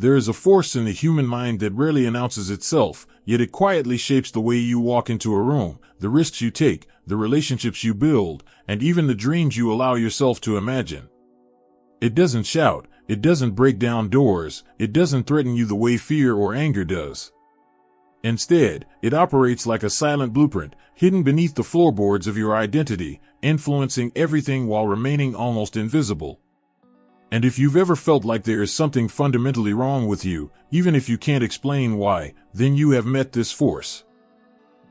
There is a force in the human mind that rarely announces itself, yet it quietly shapes the way you walk into a room, the risks you take, the relationships you build, and even the dreams you allow yourself to imagine. It doesn't shout, it doesn't break down doors, it doesn't threaten you the way fear or anger does. Instead, it operates like a silent blueprint, hidden beneath the floorboards of your identity, influencing everything while remaining almost invisible. And if you've ever felt like there is something fundamentally wrong with you, even if you can't explain why, then you have met this force.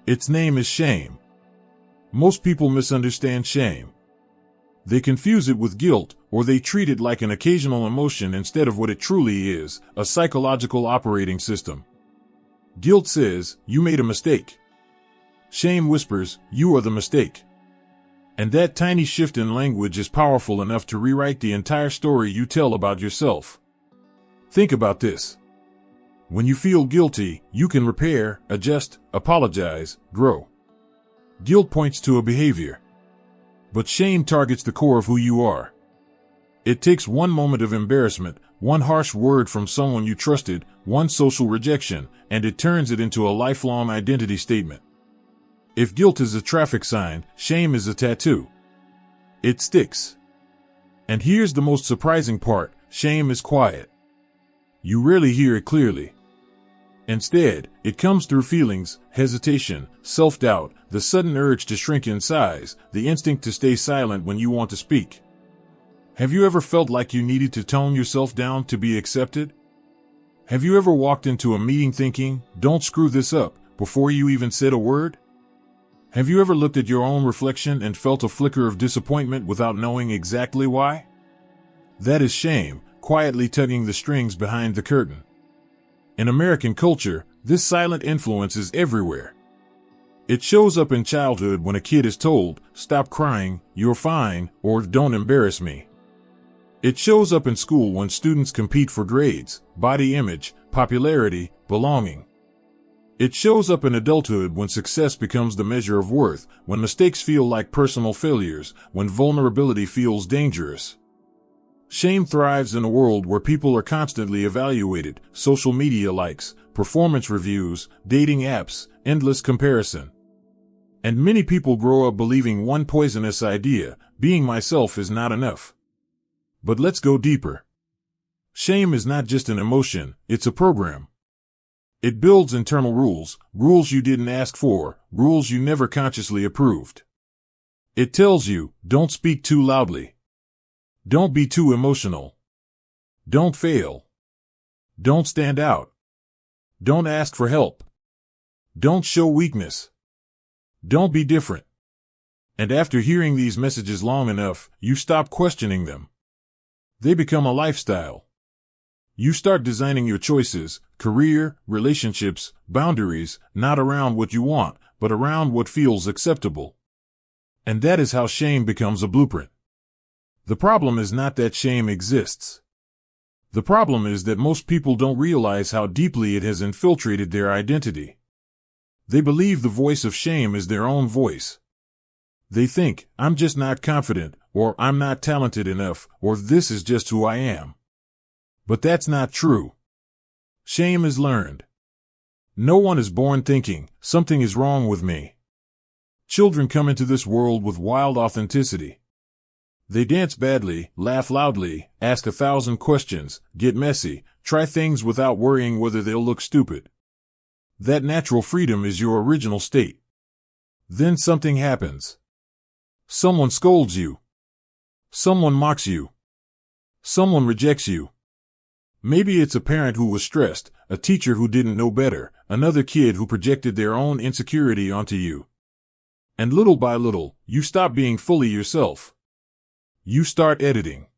Its name is shame. Most people misunderstand shame. They confuse it with guilt, or they treat it like an occasional emotion instead of what it truly is, a psychological operating system. Guilt says, you made a mistake. Shame whispers, you are the mistake. And that tiny shift in language is powerful enough to rewrite the entire story you tell about yourself. Think about this. When you feel guilty, you can repair, adjust, apologize, grow. Guilt points to a behavior. But shame targets the core of who you are. It takes one moment of embarrassment, one harsh word from someone you trusted, one social rejection, and it turns it into a lifelong identity statement. If guilt is a traffic sign, shame is a tattoo. It sticks. And here's the most surprising part, shame is quiet. You rarely hear it clearly. Instead, it comes through feelings, hesitation, self-doubt, the sudden urge to shrink in size, the instinct to stay silent when you want to speak. Have you ever felt like you needed to tone yourself down to be accepted? Have you ever walked into a meeting thinking, don't screw this up, before you even said a word? Have you ever looked at your own reflection and felt a flicker of disappointment without knowing exactly why? That is shame, quietly tugging the strings behind the curtain. In American culture, this silent influence is everywhere. It shows up in childhood when a kid is told, stop crying, you're fine, or don't embarrass me. It shows up in school when students compete for grades, body image, popularity, belonging. It shows up in adulthood when success becomes the measure of worth, when mistakes feel like personal failures, when vulnerability feels dangerous. Shame thrives in a world where people are constantly evaluated, social media likes, performance reviews, dating apps, endless comparison. And many people grow up believing one poisonous idea, being myself is not enough. But let's go deeper. Shame is not just an emotion, it's a program. It builds internal rules, rules you didn't ask for, rules you never consciously approved. It tells you, don't speak too loudly. Don't be too emotional. Don't fail. Don't stand out. Don't ask for help. Don't show weakness. Don't be different. And after hearing these messages long enough, you stop questioning them. They become a lifestyle. You start designing your choices, career, relationships, boundaries, not around what you want, but around what feels acceptable. And that is how shame becomes a blueprint. The problem is not that shame exists. The problem is that most people don't realize how deeply it has infiltrated their identity. They believe the voice of shame is their own voice. They think, I'm just not confident, or I'm not talented enough, or this is just who I am. But that's not true. Shame is learned. No one is born thinking, something is wrong with me. Children come into this world with wild authenticity. They dance badly, laugh loudly, ask 1,000 questions, get messy, try things without worrying whether they'll look stupid. That natural freedom is your original state. Then something happens. Someone scolds you. Someone mocks you. Someone rejects you. Maybe it's a parent who was stressed, a teacher who didn't know better, another kid who projected their own insecurity onto you. And little by little, you stop being fully yourself. You start editing,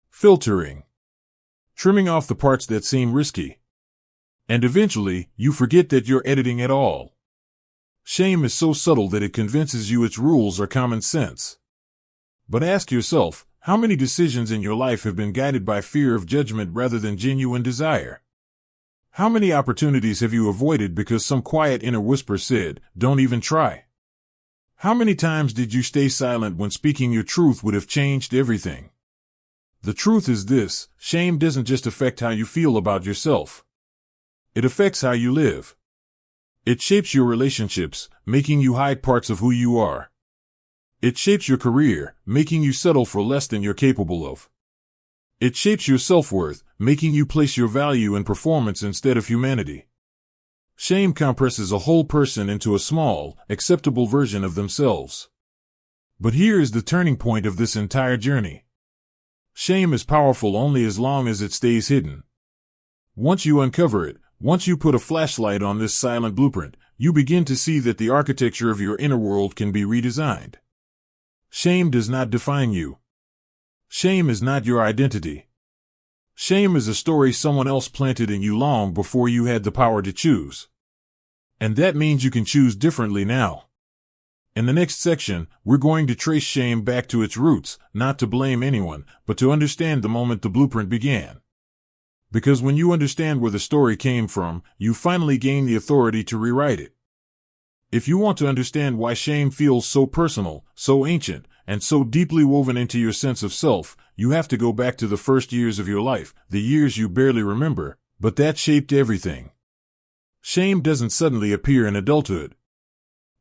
filtering, trimming off the parts that seem risky. And eventually, you forget that you're editing at all. Shame is so subtle that it convinces you its rules are common sense. But ask yourself, how many decisions in your life have been guided by fear of judgment rather than genuine desire? How many opportunities have you avoided because some quiet inner whisper said, don't even try? How many times did you stay silent when speaking your truth would have changed everything? The truth is this: shame doesn't just affect how you feel about yourself. It affects how you live. It shapes your relationships, making you hide parts of who you are. It shapes your career, making you settle for less than you're capable of. It shapes your self-worth, making you place your value in performance instead of humanity. Shame compresses a whole person into a small, acceptable version of themselves. But here is the turning point of this entire journey. Shame is powerful only as long as it stays hidden. Once you uncover it, once you put a flashlight on this silent blueprint, you begin to see that the architecture of your inner world can be redesigned. Shame does not define you. Shame is not your identity. Shame is a story someone else planted in you long before you had the power to choose. And that means you can choose differently now. In the next section, we're going to trace shame back to its roots, not to blame anyone, but to understand the moment the blueprint began. Because when you understand where the story came from, you finally gain the authority to rewrite it. If you want to understand why shame feels so personal, so ancient, and so deeply woven into your sense of self, you have to go back to the first years of your life, the years you barely remember, but that shaped everything. Shame doesn't suddenly appear in adulthood.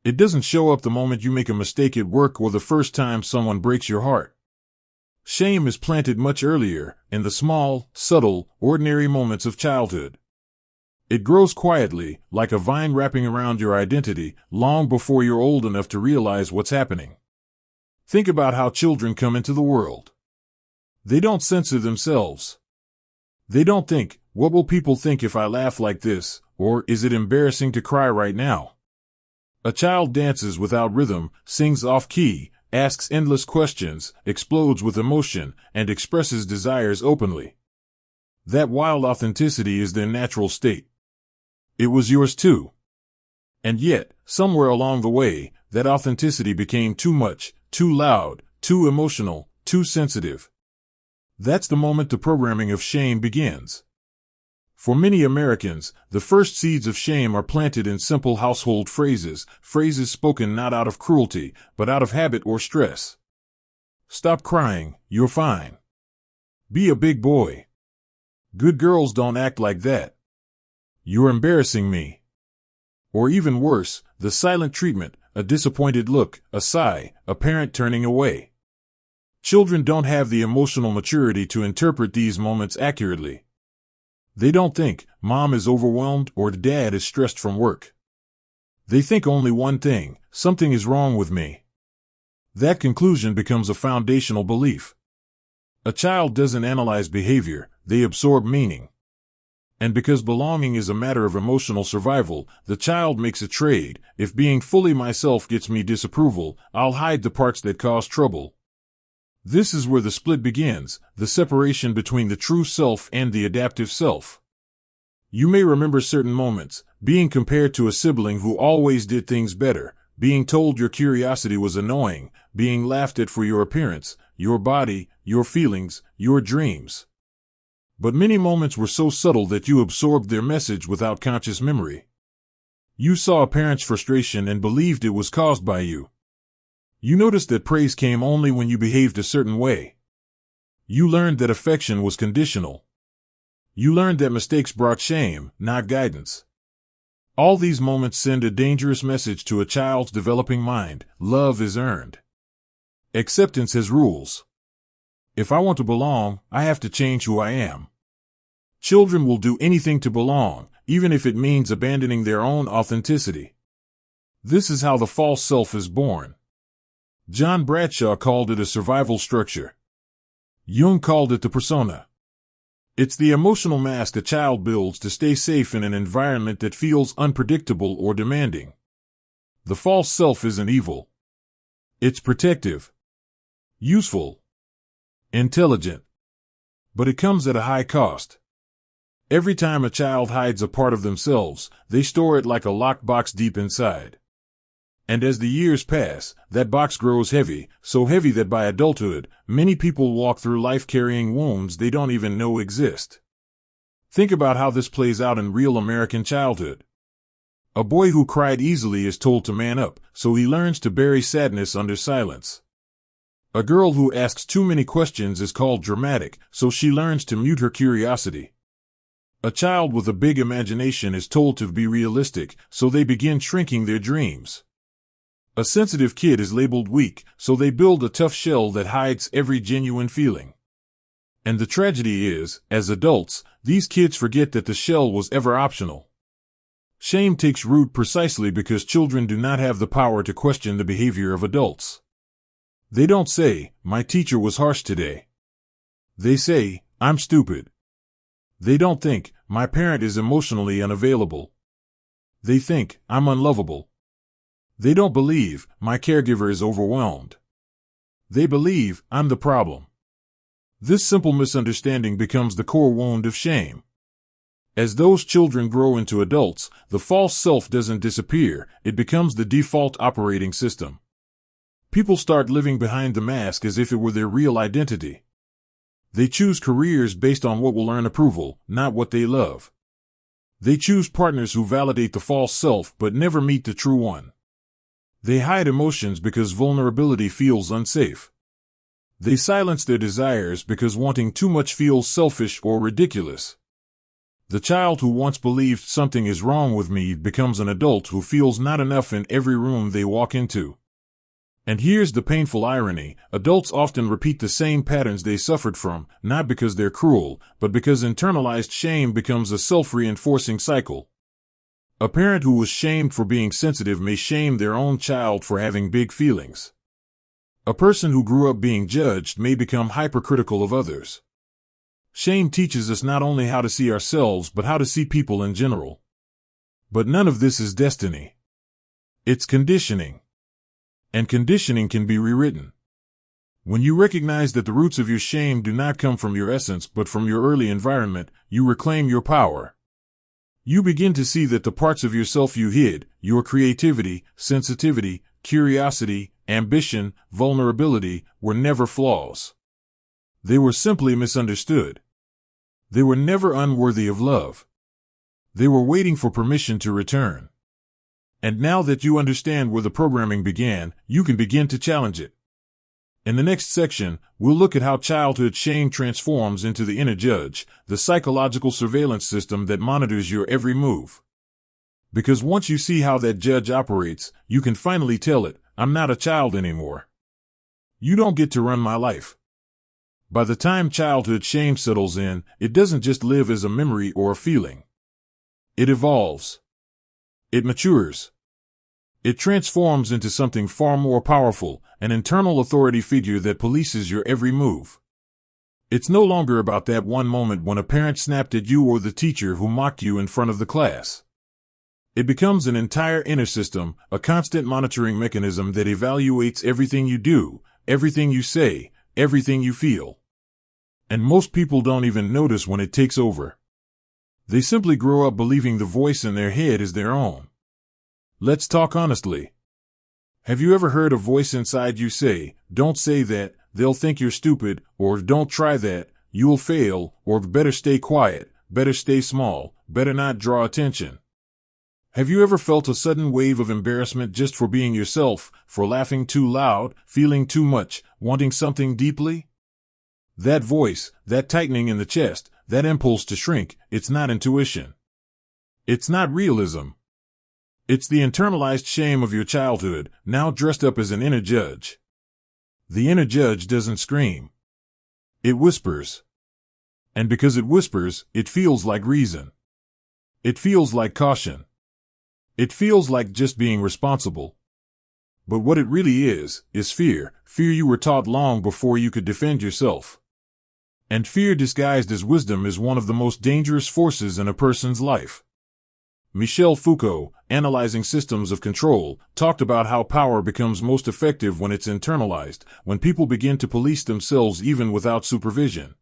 It doesn't show up the moment you make a mistake at work or the first time someone breaks your heart. Shame is planted much earlier, in the small, subtle, ordinary moments of childhood. It grows quietly, like a vine wrapping around your identity, long before you're old enough to realize what's happening. Think about how children come into the world. They don't censor themselves. They don't think, what will people think if I laugh like this, or is it embarrassing to cry right now? A child dances without rhythm, sings off-key, asks endless questions, explodes with emotion, and expresses desires openly. That wild authenticity is their natural state. It was yours too. And yet, somewhere along the way, that authenticity became too much, too loud, too emotional, too sensitive. That's the moment the programming of shame begins. For many Americans, the first seeds of shame are planted in simple household phrases, phrases spoken not out of cruelty, but out of habit or stress. Stop crying, you're fine. Be a big boy. Good girls don't act like that. You're embarrassing me. Or even worse, the silent treatment, a disappointed look, a sigh, a parent turning away. Children don't have the emotional maturity to interpret these moments accurately. They don't think, Mom is overwhelmed or Dad is stressed from work. They think only one thing, something is wrong with me. That conclusion becomes a foundational belief. A child doesn't analyze behavior, they absorb meaning. And because belonging is a matter of emotional survival, the child makes a trade. If being fully myself gets me disapproval, I'll hide the parts that cause trouble. This is where the split begins, the separation between the true self and the adaptive self. You may remember certain moments, being compared to a sibling who always did things better, being told your curiosity was annoying, being laughed at for your appearance, your body, your feelings, your dreams. But many moments were so subtle that you absorbed their message without conscious memory. You saw a parent's frustration and believed it was caused by you. You noticed that praise came only when you behaved a certain way. You learned that affection was conditional. You learned that mistakes brought shame, not guidance. All these moments send a dangerous message to a child's developing mind: love is earned. Acceptance has rules. If I want to belong, I have to change who I am. Children will do anything to belong, even if it means abandoning their own authenticity. This is how the false self is born. John Bradshaw called it a survival structure. Jung called it the persona. It's the emotional mask a child builds to stay safe in an environment that feels unpredictable or demanding. The false self isn't evil. It's protective, useful, intelligent. But it comes at a high cost. Every time a child hides a part of themselves, they store it like a locked box deep inside. And as the years pass, that box grows heavy, so heavy that by adulthood, many people walk through life carrying wounds they don't even know exist. Think about how this plays out in real American childhood. A boy who cried easily is told to man up, so he learns to bury sadness under silence. A girl who asks too many questions is called dramatic, so she learns to mute her curiosity. A child with a big imagination is told to be realistic, so they begin shrinking their dreams. A sensitive kid is labeled weak, so they build a tough shell that hides every genuine feeling. And the tragedy is, as adults, these kids forget that the shell was ever optional. Shame takes root precisely because children do not have the power to question the behavior of adults. They don't say, "My teacher was harsh today." They say, "I'm stupid." They don't think, "My parent is emotionally unavailable." They think, "I'm unlovable." They don't believe, "My caregiver is overwhelmed." They believe, "I'm the problem." This simple misunderstanding becomes the core wound of shame. As those children grow into adults, the false self doesn't disappear, it becomes the default operating system. People start living behind the mask as if it were their real identity. They choose careers based on what will earn approval, not what they love. They choose partners who validate the false self but never meet the true one. They hide emotions because vulnerability feels unsafe. They silence their desires because wanting too much feels selfish or ridiculous. The child who once believed something is wrong with me becomes an adult who feels not enough in every room they walk into. And here's the painful irony, adults often repeat the same patterns they suffered from, not because they're cruel, but because internalized shame becomes a self-reinforcing cycle. A parent who was shamed for being sensitive may shame their own child for having big feelings. A person who grew up being judged may become hypercritical of others. Shame teaches us not only how to see ourselves but how to see people in general. But none of this is destiny. It's conditioning. And conditioning can be rewritten. When you recognize that the roots of your shame do not come from your essence but from your early environment, you reclaim your power. You begin to see that the parts of yourself you hid, your creativity, sensitivity, curiosity, ambition, vulnerability, were never flaws. They were simply misunderstood. They were never unworthy of love. They were waiting for permission to return. And now that you understand where the programming began, you can begin to challenge it. In the next section, we'll look at how childhood shame transforms into the inner judge, the psychological surveillance system that monitors your every move. Because once you see how that judge operates, you can finally tell it, "I'm not a child anymore. You don't get to run my life." By the time childhood shame settles in, it doesn't just live as a memory or a feeling. It evolves. It matures. It transforms into something far more powerful, an internal authority figure that polices your every move. It's no longer about that one moment when a parent snapped at you or the teacher who mocked you in front of the class. It becomes an entire inner system, a constant monitoring mechanism that evaluates everything you do, everything you say, everything you feel. And most people don't even notice when it takes over. They simply grow up believing the voice in their head is their own. Let's talk honestly. Have you ever heard a voice inside you say, "Don't say that, they'll think you're stupid," or "Don't try that, you'll fail," or "Better stay quiet, better stay small, better not draw attention"? Have you ever felt a sudden wave of embarrassment just for being yourself, for laughing too loud, feeling too much, wanting something deeply? That voice, that tightening in the chest, that impulse to shrink, it's not intuition. It's not realism. It's the internalized shame of your childhood, now dressed up as an inner judge. The inner judge doesn't scream. It whispers. And because it whispers, it feels like reason. It feels like caution. It feels like just being responsible. But what it really is fear, fear you were taught long before you could defend yourself. And fear disguised as wisdom is one of the most dangerous forces in a person's life. Michel Foucault, analyzing systems of control, talked about how power becomes most effective when it's internalized, when people begin to police themselves even without supervision.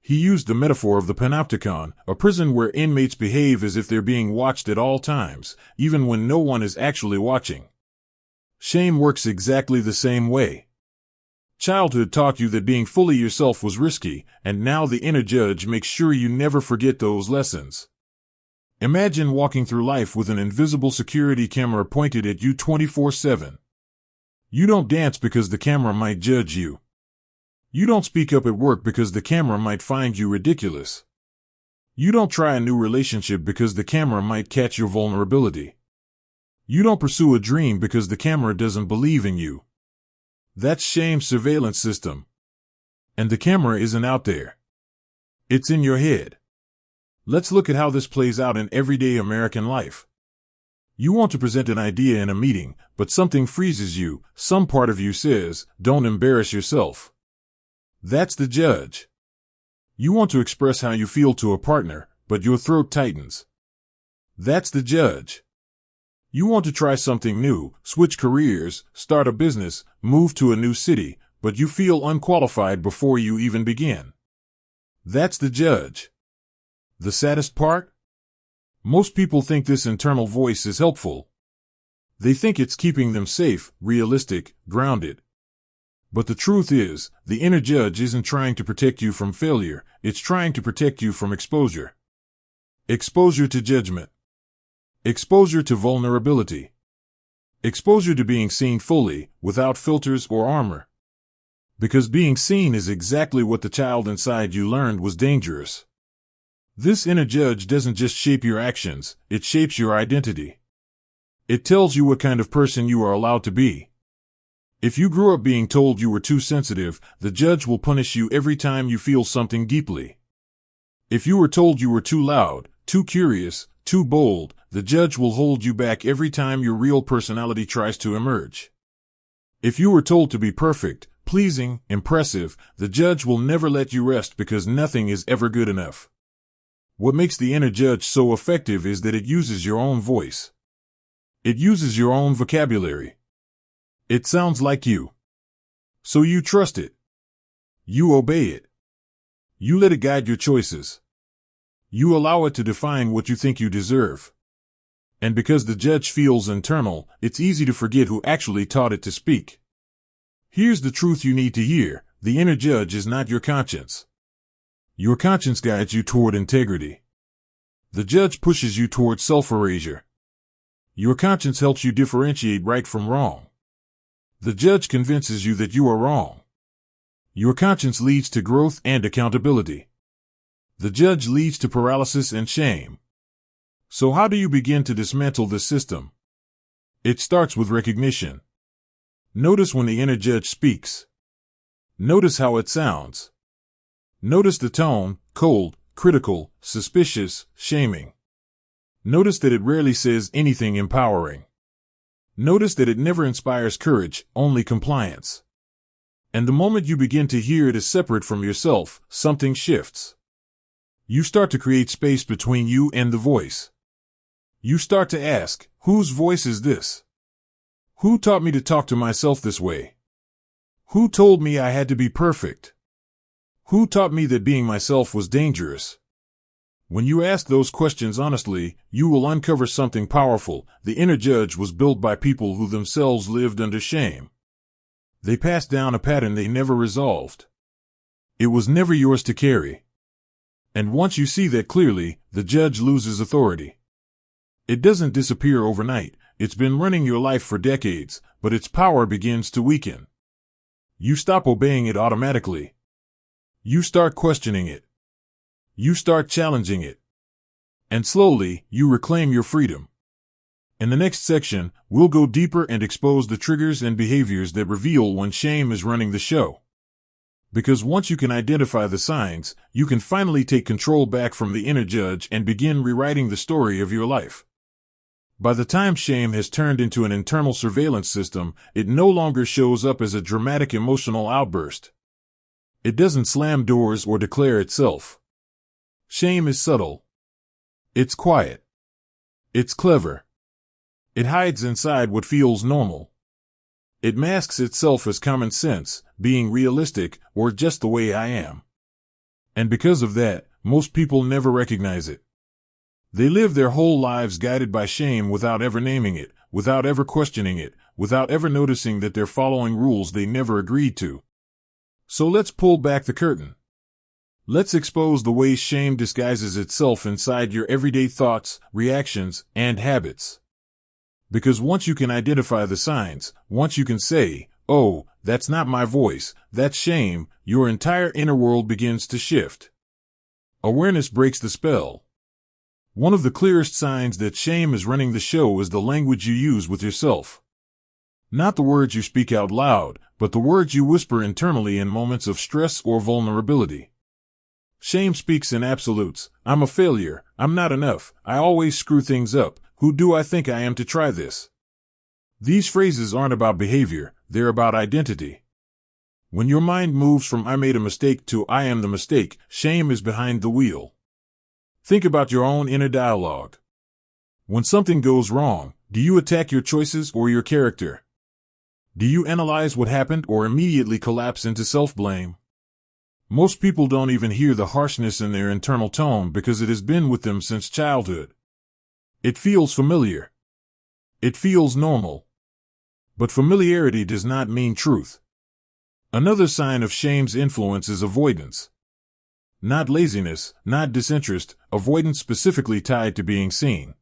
He used the metaphor of the panopticon, a prison where inmates behave as if they're being watched at all times, even when no one is actually watching. Shame works exactly the same way. Childhood taught you that being fully yourself was risky, and now the inner judge makes sure you never forget those lessons. Imagine walking through life with an invisible security camera pointed at you 24/7. You don't dance because the camera might judge you. You don't speak up at work because the camera might find you ridiculous. You don't try a new relationship because the camera might catch your vulnerability. You don't pursue a dream because the camera doesn't believe in you. That's shame's surveillance system. And the camera isn't out there. It's in your head. Let's look at how this plays out in everyday American life. You want to present an idea in a meeting, but something freezes you. Some part of you says, "Don't embarrass yourself." That's the judge. You want to express how you feel to a partner, but your throat tightens. That's the judge. You want to try something new, switch careers, start a business, move to a new city, but you feel unqualified before you even begin. That's the judge. The saddest part? Most people think this internal voice is helpful. They think it's keeping them safe, realistic, grounded. But the truth is, the inner judge isn't trying to protect you from failure, it's trying to protect you from exposure. Exposure to judgment. Exposure to vulnerability. Exposure to being seen fully, without filters or armor. Because being seen is exactly what the child inside you learned was dangerous. This inner judge doesn't just shape your actions, it shapes your identity. It tells you what kind of person you are allowed to be. If you grew up being told you were too sensitive, the judge will punish you every time you feel something deeply. If you were told you were too loud, too curious, too bold, the judge will hold you back every time your real personality tries to emerge. If you were told to be perfect, pleasing, impressive, the judge will never let you rest because nothing is ever good enough. What makes the inner judge so effective is that it uses your own voice. It uses your own vocabulary. It sounds like you. So you trust it. You obey it. You let it guide your choices. You allow it to define what you think you deserve. And because the judge feels internal, it's easy to forget who actually taught it to speak. Here's the truth you need to hear: the inner judge is not your conscience. Your conscience guides you toward integrity. The judge pushes you toward self-erasure. Your conscience helps you differentiate right from wrong. The judge convinces you that you are wrong. Your conscience leads to growth and accountability. The judge leads to paralysis and shame. So how do you begin to dismantle this system? It starts with recognition. Notice when the inner judge speaks. Notice how it sounds. Notice the tone: cold, critical, suspicious, shaming. Notice that it rarely says anything empowering. Notice that it never inspires courage, only compliance. And the moment you begin to hear it as separate from yourself, something shifts. You start to create space between you and the voice. You start to ask, whose voice is this? Who taught me to talk to myself this way? Who told me I had to be perfect? Who taught me that being myself was dangerous? When you ask those questions honestly, you will uncover something powerful. The inner judge was built by people who themselves lived under shame. They passed down a pattern they never resolved. It was never yours to carry. And once you see that clearly, the judge loses authority. It doesn't disappear overnight. It's been running your life for decades, but its power begins to weaken. You stop obeying it automatically. You start questioning it. You start challenging it. And slowly, you reclaim your freedom. In the next section, we'll go deeper and expose the triggers and behaviors that reveal when shame is running the show. Because once you can identify the signs, you can finally take control back from the inner judge and begin rewriting the story of your life. By the time shame has turned into an internal surveillance system, it no longer shows up as a dramatic emotional outburst. It doesn't slam doors or declare itself. Shame is subtle. It's quiet. It's clever. It hides inside what feels normal. It masks itself as common sense, being realistic, or just the way I am. And because of that, most people never recognize it. They live their whole lives guided by shame without ever naming it, without ever questioning it, without ever noticing that they're following rules they never agreed to. So let's pull back the curtain. Let's expose the ways shame disguises itself inside your everyday thoughts, reactions, and habits. Because once you can identify the signs, once you can say, "Oh, that's not my voice, that's shame," your entire inner world begins to shift. Awareness breaks the spell. One of the clearest signs that shame is running the show is the language you use with yourself. Not the words you speak out loud, but the words you whisper internally in moments of stress or vulnerability. Shame speaks in absolutes. I'm a failure. I'm not enough. I always screw things up. Who do I think I am to try this? These phrases aren't about behavior, they're about identity. When your mind moves from "I made a mistake" to "I am the mistake," shame is behind the wheel. Think about your own inner dialogue. When something goes wrong, do you attack your choices or your character? Do you analyze what happened or immediately collapse into self-blame? Most people don't even hear the harshness in their internal tone because it has been with them since childhood. It feels familiar. It feels normal. But familiarity does not mean truth. Another sign of shame's influence is avoidance. Not laziness, not disinterest, avoidance specifically tied to being seen.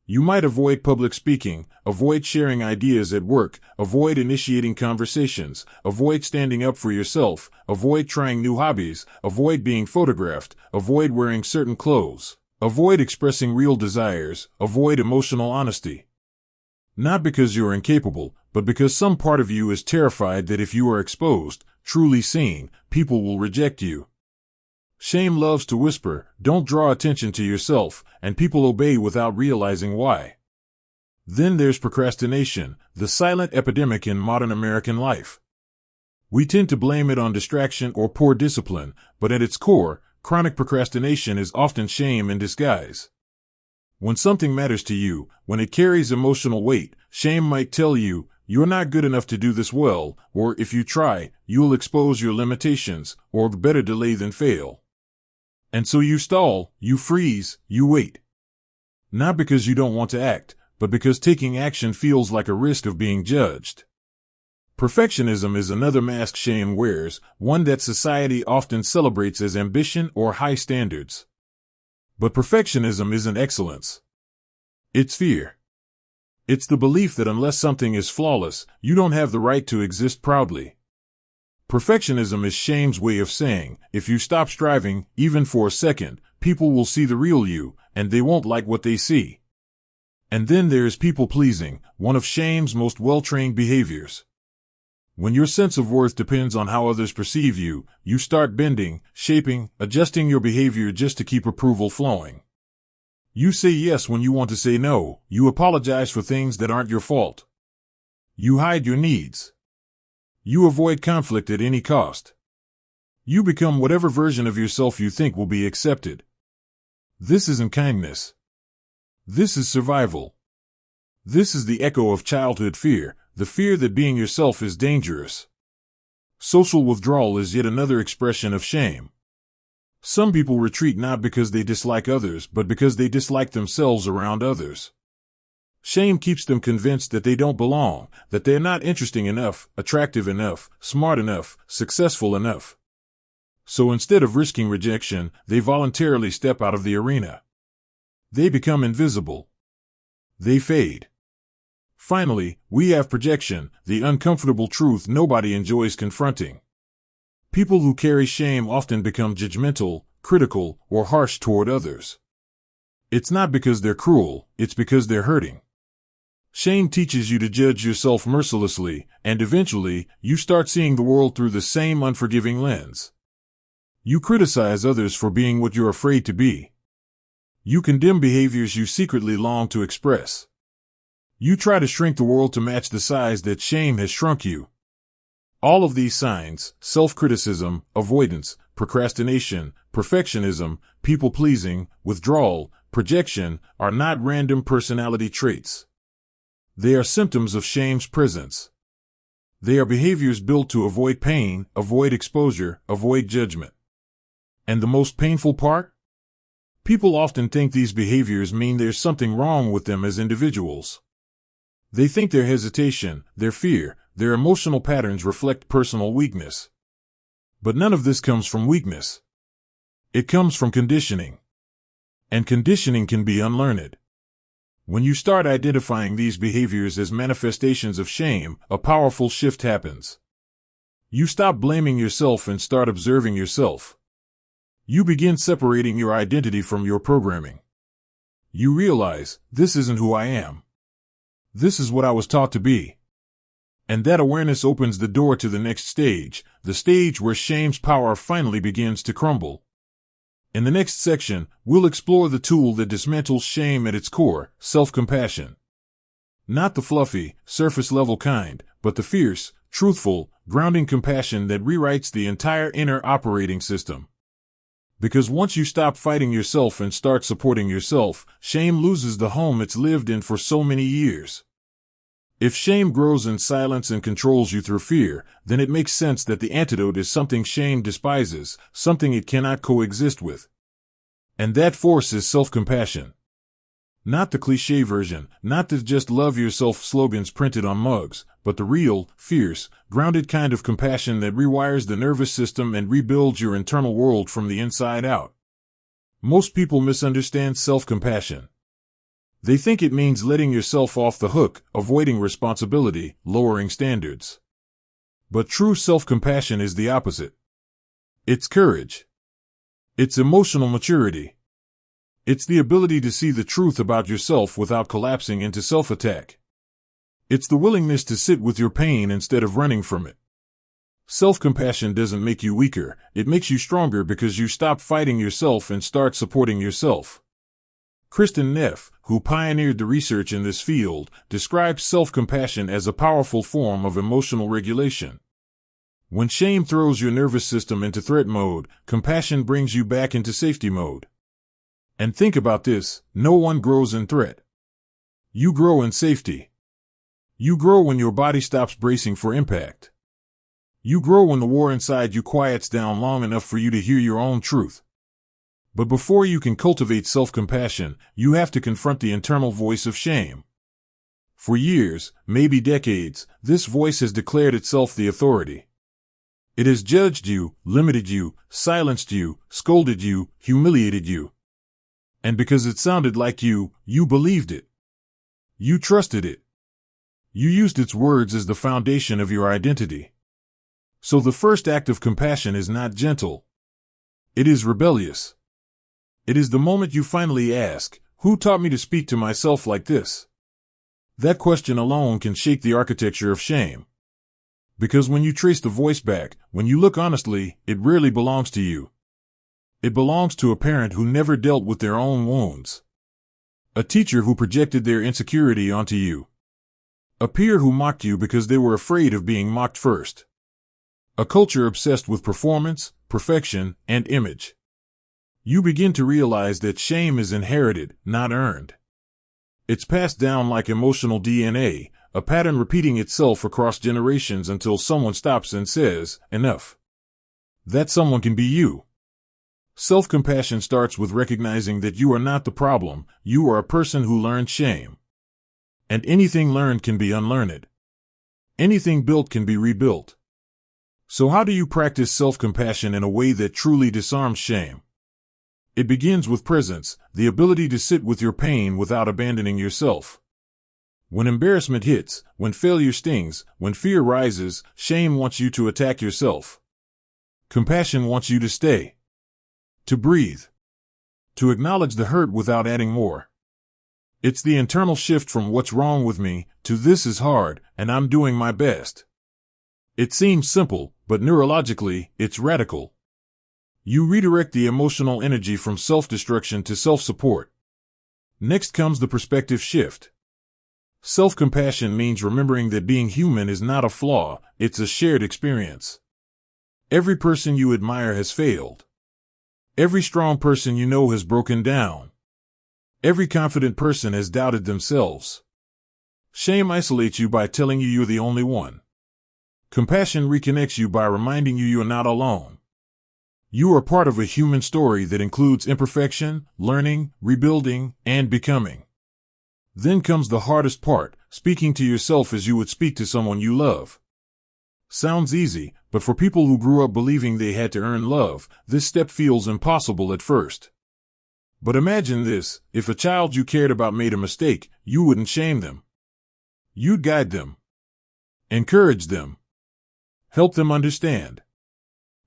You might avoid public speaking, avoid sharing ideas at work, avoid initiating conversations, avoid standing up for yourself, avoid trying new hobbies, avoid being photographed, avoid wearing certain clothes, avoid expressing real desires, avoid emotional honesty. Not because you're incapable, but because some part of you is terrified that if you are exposed, truly seen, people will reject you. Shame loves to whisper, "Don't draw attention to yourself," and people obey without realizing why. Then there's procrastination, the silent epidemic in modern American life. We tend to blame it on distraction or poor discipline, but at its core, chronic procrastination is often shame in disguise. When something matters to you, when it carries emotional weight, shame might tell you, "You're not good enough to do this well," or "If you try, you'll expose your limitations," or "Better delay than fail." And so you stall, you freeze, you wait. Not because you don't want to act, but because taking action feels like a risk of being judged. Perfectionism is another mask shame wears, one that society often celebrates as ambition or high standards. But perfectionism isn't excellence. It's fear. It's the belief that unless something is flawless, you don't have the right to exist proudly. Perfectionism is shame's way of saying, if you stop striving, even for a second, people will see the real you, and they won't like what they see. And then there is people-pleasing, one of shame's most well-trained behaviors. When your sense of worth depends on how others perceive you, you start bending, shaping, adjusting your behavior just to keep approval flowing. You say yes when you want to say no, you apologize for things that aren't your fault. You hide your needs. You avoid conflict at any cost. You become whatever version of yourself you think will be accepted. This isn't kindness. This is survival. This is the echo of childhood fear, the fear that being yourself is dangerous. Social withdrawal is yet another expression of shame. Some people retreat not because they dislike others, but because they dislike themselves around others. Shame keeps them convinced that they don't belong, that they're not interesting enough, attractive enough, smart enough, successful enough. So instead of risking rejection, they voluntarily step out of the arena. They become invisible. They fade. Finally, we have projection, the uncomfortable truth nobody enjoys confronting. People who carry shame often become judgmental, critical, or harsh toward others. It's not because they're cruel, it's because they're hurting. Shame teaches you to judge yourself mercilessly, and eventually, you start seeing the world through the same unforgiving lens. You criticize others for being what you're afraid to be. You condemn behaviors you secretly long to express. You try to shrink the world to match the size that shame has shrunk you. All of these signs, self-criticism, avoidance, procrastination, perfectionism, people-pleasing, withdrawal, projection, are not random personality traits. They are symptoms of shame's presence. They are behaviors built to avoid pain, avoid exposure, avoid judgment. And the most painful part? People often think these behaviors mean there's something wrong with them as individuals. They think their hesitation, their fear, their emotional patterns reflect personal weakness. But none of this comes from weakness. It comes from conditioning. And conditioning can be unlearned. When you start identifying these behaviors as manifestations of shame, a powerful shift happens. You stop blaming yourself and start observing yourself. You begin separating your identity from your programming. You realize, this isn't who I am. This is what I was taught to be. And that awareness opens the door to the next stage, the stage where shame's power finally begins to crumble. In the next section, we'll explore the tool that dismantles shame at its core, self-compassion. Not the fluffy, surface-level kind, but the fierce, truthful, grounding compassion that rewrites the entire inner operating system. Because once you stop fighting yourself and start supporting yourself, shame loses the home it's lived in for so many years. If shame grows in silence and controls you through fear, then it makes sense that the antidote is something shame despises, something it cannot coexist with. And that force is self-compassion. Not the cliché version, not the just love yourself slogans printed on mugs, but the real, fierce, grounded kind of compassion that rewires the nervous system and rebuilds your internal world from the inside out. Most people misunderstand self-compassion. They think it means letting yourself off the hook, avoiding responsibility, lowering standards. But true self-compassion is the opposite. It's courage. It's emotional maturity. It's the ability to see the truth about yourself without collapsing into self-attack. It's the willingness to sit with your pain instead of running from it. Self-compassion doesn't make you weaker, it makes you stronger because you stop fighting yourself and start supporting yourself. Kristin Neff, who pioneered the research in this field, describes self-compassion as a powerful form of emotional regulation. When shame throws your nervous system into threat mode, compassion brings you back into safety mode. And think about this, no one grows in threat. You grow in safety. You grow when your body stops bracing for impact. You grow when the war inside you quiets down long enough for you to hear your own truth. But before you can cultivate self-compassion, you have to confront the internal voice of shame. For years, maybe decades, this voice has declared itself the authority. It has judged you, limited you, silenced you, scolded you, humiliated you. And because it sounded like you, you believed it. You trusted it. You used its words as the foundation of your identity. So the first act of compassion is not gentle. It is rebellious. It is the moment you finally ask, who taught me to speak to myself like this? That question alone can shake the architecture of shame. Because when you trace the voice back, when you look honestly, it rarely belongs to you. It belongs to a parent who never dealt with their own wounds. A teacher who projected their insecurity onto you. A peer who mocked you because they were afraid of being mocked first. A culture obsessed with performance, perfection, and image. You begin to realize that shame is inherited, not earned. It's passed down like emotional DNA, a pattern repeating itself across generations until someone stops and says, enough. That someone can be you. Self-compassion starts with recognizing that you are not the problem, you are a person who learned shame. And anything learned can be unlearned. Anything built can be rebuilt. So how do you practice self-compassion in a way that truly disarms shame? It begins with presence, the ability to sit with your pain without abandoning yourself. When embarrassment hits, when failure stings, when fear rises, shame wants you to attack yourself. Compassion wants you to stay. To breathe. To acknowledge the hurt without adding more. It's the internal shift from what's wrong with me to this is hard and I'm doing my best. It seems simple, but neurologically, it's radical. You redirect the emotional energy from self-destruction to self-support. Next comes the perspective shift. Self-compassion means remembering that being human is not a flaw, it's a shared experience. Every person you admire has failed. Every strong person you know has broken down. Every confident person has doubted themselves. Shame isolates you by telling you you're the only one. Compassion reconnects you by reminding you you're not alone. You are part of a human story that includes imperfection, learning, rebuilding, and becoming. Then comes the hardest part, speaking to yourself as you would speak to someone you love. Sounds easy, but for people who grew up believing they had to earn love, this step feels impossible at first. But imagine this, if a child you cared about made a mistake, you wouldn't shame them. You'd guide them, encourage them, help them understand.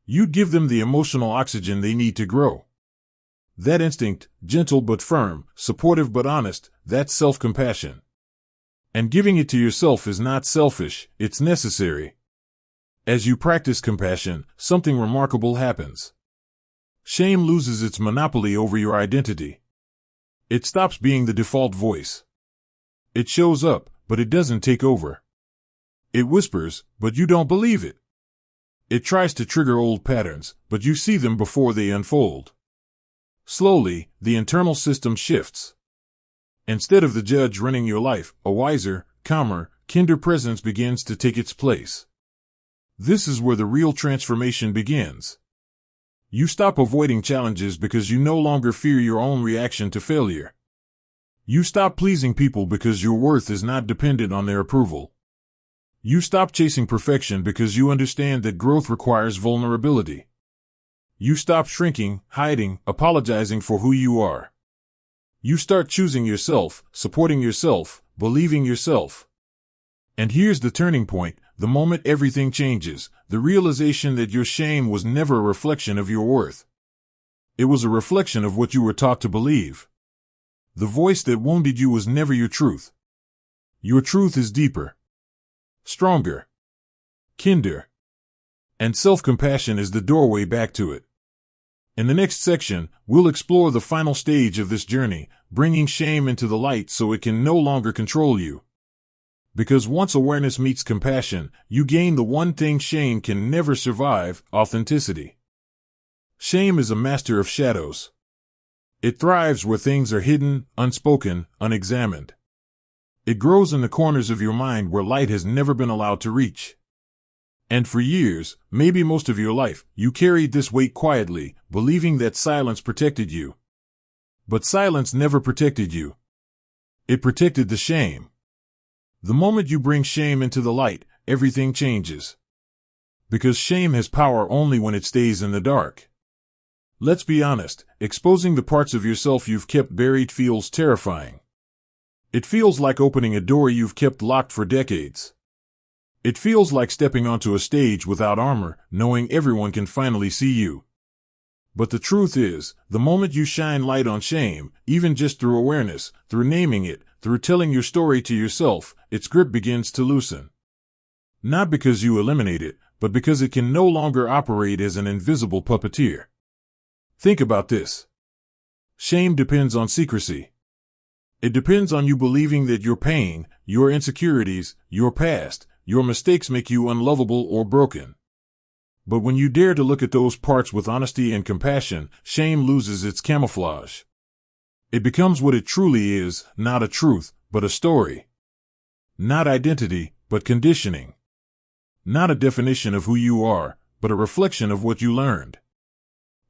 You'd give them the emotional oxygen they need to grow. That instinct, gentle but firm, supportive but honest, that's self-compassion. And giving it to yourself is not selfish, it's necessary. As you practice compassion, something remarkable happens. Shame loses its monopoly over your identity. It stops being the default voice. It shows up, but it doesn't take over. It whispers, but you don't believe it. It tries to trigger old patterns, but you see them before they unfold. Slowly, the internal system shifts. Instead of the judge running your life, a wiser, calmer, kinder presence begins to take its place. This is where the real transformation begins. You stop avoiding challenges because you no longer fear your own reaction to failure. You stop pleasing people because your worth is not dependent on their approval. You stop chasing perfection because you understand that growth requires vulnerability. You stop shrinking, hiding, apologizing for who you are. You start choosing yourself, supporting yourself, believing yourself. And here's the turning point, the moment everything changes, the realization that your shame was never a reflection of your worth. It was a reflection of what you were taught to believe. The voice that wounded you was never your truth. Your truth is deeper, stronger, kinder, and self-compassion is the doorway back to it. In the next section, we'll explore the final stage of this journey, bringing shame into the light so it can no longer control you. Because once awareness meets compassion, you gain the one thing shame can never survive, authenticity. Shame is a master of shadows. It thrives where things are hidden, unspoken, unexamined. It grows in the corners of your mind where light has never been allowed to reach. And for years, maybe most of your life, you carried this weight quietly, believing that silence protected you. But silence never protected you. It protected the shame. The moment you bring shame into the light, everything changes. Because shame has power only when it stays in the dark. Let's be honest, exposing the parts of yourself you've kept buried feels terrifying. It feels like opening a door you've kept locked for decades. It feels like stepping onto a stage without armor, knowing everyone can finally see you. But the truth is, the moment you shine light on shame, even just through awareness, through naming it, through telling your story to yourself, its grip begins to loosen. Not because you eliminate it, but because it can no longer operate as an invisible puppeteer. Think about this. Shame depends on secrecy. It depends on you believing that your pain, your insecurities, your past, your mistakes make you unlovable or broken. But when you dare to look at those parts with honesty and compassion, shame loses its camouflage. It becomes what it truly is, not a truth, but a story. Not identity, but conditioning. Not a definition of who you are, but a reflection of what you learned.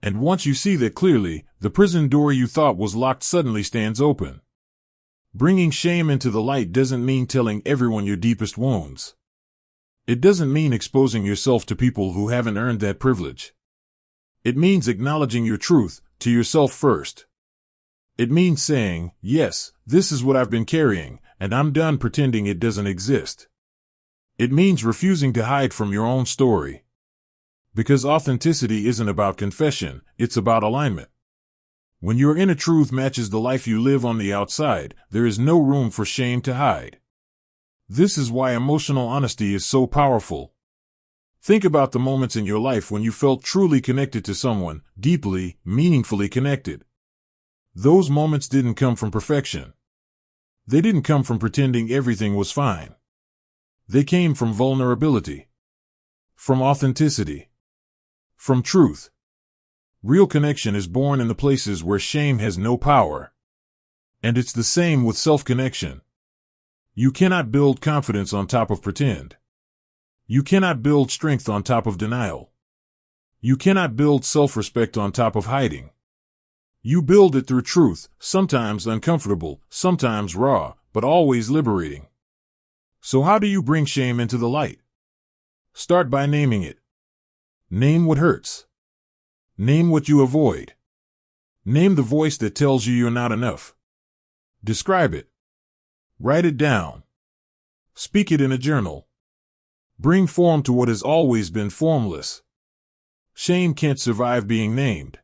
And once you see that clearly, the prison door you thought was locked suddenly stands open. Bringing shame into the light doesn't mean telling everyone your deepest wounds. It doesn't mean exposing yourself to people who haven't earned that privilege. It means acknowledging your truth, to yourself first. It means saying, yes, this is what I've been carrying, and I'm done pretending it doesn't exist. It means refusing to hide from your own story. Because authenticity isn't about confession, it's about alignment. When your inner truth matches the life you live on the outside, there is no room for shame to hide. This is why emotional honesty is so powerful. Think about the moments in your life when you felt truly connected to someone, deeply, meaningfully connected. Those moments didn't come from perfection. They didn't come from pretending everything was fine. They came from vulnerability, from authenticity, from truth. Real connection is born in the places where shame has no power. And it's the same with self-connection. You cannot build confidence on top of pretend. You cannot build strength on top of denial. You cannot build self-respect on top of hiding. You build it through truth, sometimes uncomfortable, sometimes raw, but always liberating. So how do you bring shame into the light? Start by naming it. Name what hurts. Name what you avoid. Name the voice that tells you you're not enough. Describe it. Write it down. Speak it in a journal. Bring form to what has always been formless. Shame can't survive being named.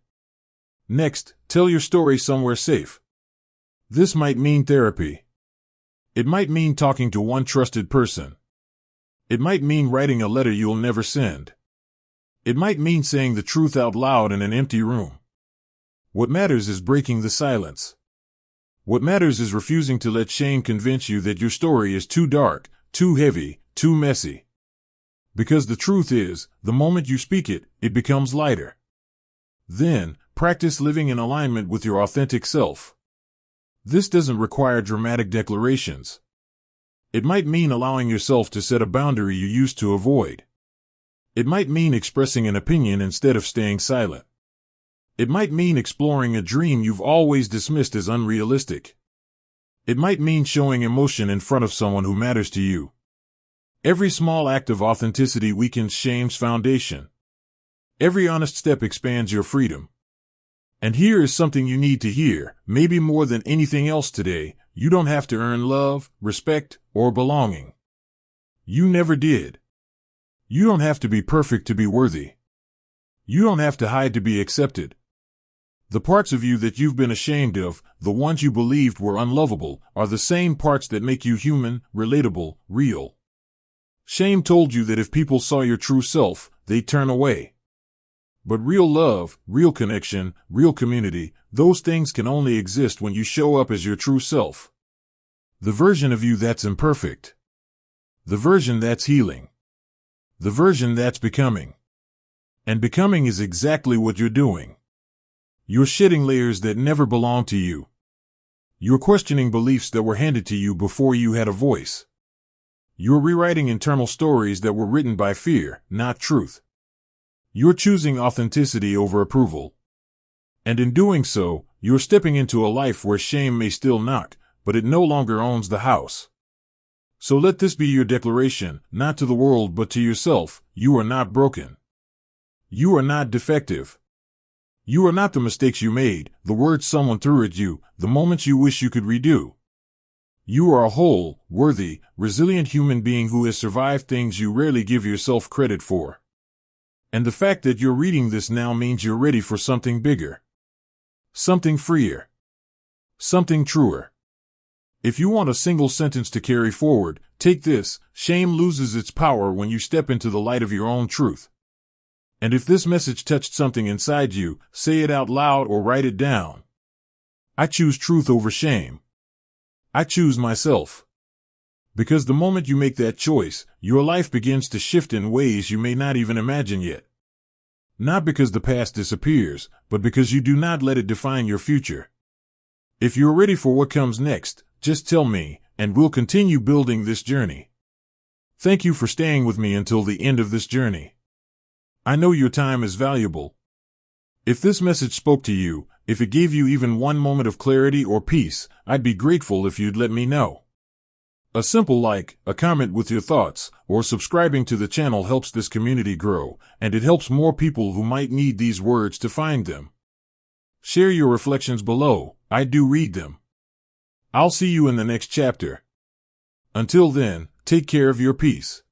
Next, tell your story somewhere safe. This might mean therapy. It might mean talking to one trusted person. It might mean writing a letter you'll never send. It might mean saying the truth out loud in an empty room. What matters is breaking the silence. What matters is refusing to let shame convince you that your story is too dark, too heavy, too messy. Because the truth is, the moment you speak it, it becomes lighter. Then, practice living in alignment with your authentic self. This doesn't require dramatic declarations. It might mean allowing yourself to set a boundary you used to avoid. It might mean expressing an opinion instead of staying silent. It might mean exploring a dream you've always dismissed as unrealistic. It might mean showing emotion in front of someone who matters to you. Every small act of authenticity weakens shame's foundation. Every honest step expands your freedom. And here is something you need to hear, maybe more than anything else today: you don't have to earn love, respect, or belonging. You never did. You don't have to be perfect to be worthy. You don't have to hide to be accepted. The parts of you that you've been ashamed of, the ones you believed were unlovable, are the same parts that make you human, relatable, real. Shame told you that if people saw your true self, they'd turn away. But real love, real connection, real community, those things can only exist when you show up as your true self. The version of you that's imperfect. The version that's healing. The version that's becoming. And becoming is exactly what you're doing. You're shedding layers that never belonged to you. You're questioning beliefs that were handed to you before you had a voice. You're rewriting internal stories that were written by fear, not truth. You're choosing authenticity over approval. And in doing so, you're stepping into a life where shame may still knock, but it no longer owns the house. So let this be your declaration, not to the world but to yourself: you are not broken. You are not defective. You are not the mistakes you made, the words someone threw at you, the moments you wish you could redo. You are a whole, worthy, resilient human being who has survived things you rarely give yourself credit for. And the fact that you're reading this now means you're ready for something bigger. Something freer. Something truer. If you want a single sentence to carry forward, take this: shame loses its power when you step into the light of your own truth. And if this message touched something inside you, say it out loud or write it down. I choose truth over shame. I choose myself. Because the moment you make that choice, your life begins to shift in ways you may not even imagine yet. Not because the past disappears, but because you do not let it define your future. If you're ready for what comes next, just tell me, and we'll continue building this journey. Thank you for staying with me until the end of this journey. I know your time is valuable. If this message spoke to you, if it gave you even one moment of clarity or peace, I'd be grateful if you'd let me know. A simple like, a comment with your thoughts, or subscribing to the channel helps this community grow, and it helps more people who might need these words to find them. Share your reflections below. I do read them. I'll see you in the next chapter. Until then, take care of your peace.